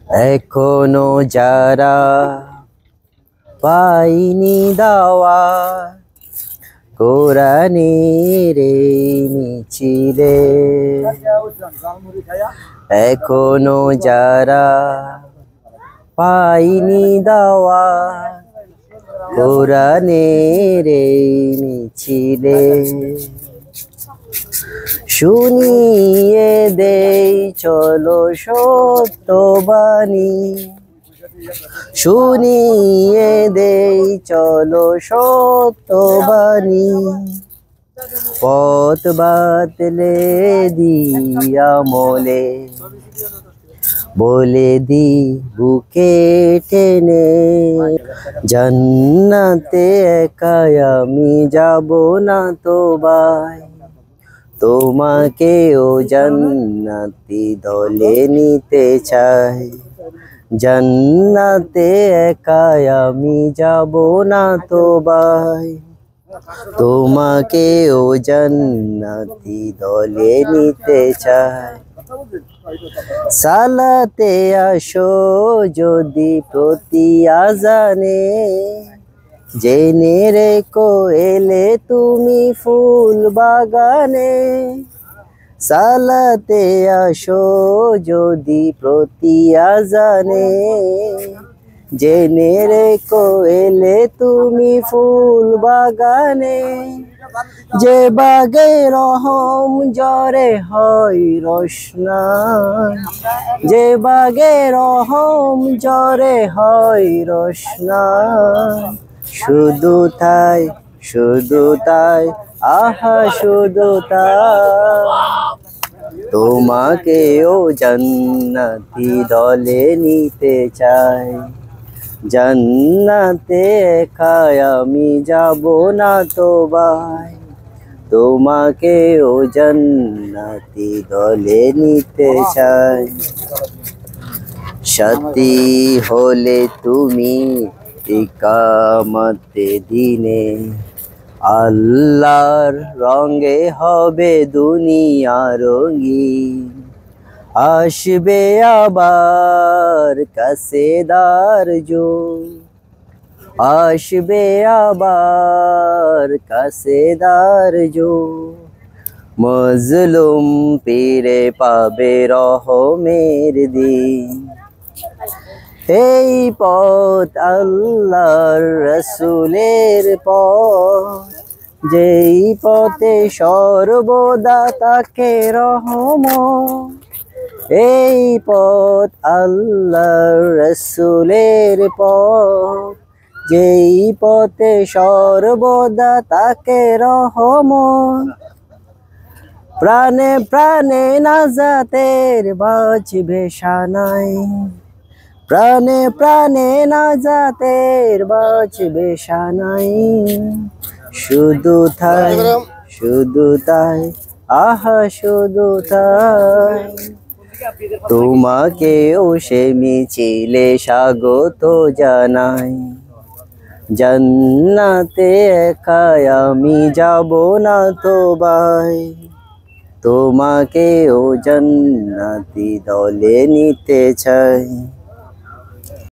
এখনো যারা পাইনি দাওয়াত কোরআনের এই মিছিলে, এখনো যারা পাইনি দাওয়াত কোরআনের এই মিছিলে, শুনিয়ে দেই চলো সত্যবাণী, শুনিয়ে দেই চলো সত্যবাণী, পথ বাতলে দিয়া মলে, বলে দি বুকে টেনে, জান্নাতে একাই আমি যাব না তো ভাই, তোমাকেও জান্নাতি দলে নিতে চাই, জান্নাতে একাই আমি যাব না তো ভাই, তোমাকেও জান্নাতি দলে নিতে চাই। সালাতে আসো যদি প্রতি আজানে, জেনে রেখো এলে তুমি ফুল বাগানে, সালাতে আসো যদি প্রতি আজানে, জেনে রেখো এলে তুমি ফুল বাগানে, যে বাগে রহম জরে হয় রোশনা, যে বাগে রহম জরে হয় রোশনা, শুধু তাই শুধু তাই আহা শুধু তাই, তোমাকেও জান্নাতি দলে নিতে চাই, জান্নাতে একাই আমি যাব না তো ভাই, তোমাকেও জান্নাতি দলে নিতে চাই। সাথী হলে তুমি ইকামতে দিনে, আল্লাহর রঙে হবে দুনিয়া রঙিন, আসবে আবার কাছেদার জো, আসবে আবার কাছেদার জো, মজলুম পীরে পাবে রহমের দিন, এই পথ আল্লাহর রসুলের পথ, যেই পথে সর্বদা তাকে রহমত, এই পথ আল্লাহর রসুলের পথ, যেই পথে সর্বদা তাকে রহমত, প্রাণে প্রাণে নাজাতের বাজবে শানাই, প্রাণে প্রাণে নাজাতের বাজবে শানাই, শুধু তাই শুধু তাই আহা শুধু তাই, তোমাকেও সে মিছিলে স্বাগত জানাই, জান্নাতে একাই আমি যাব না তো ভাই, তোমাকেও জান্নাতি দলে নিতে চাই।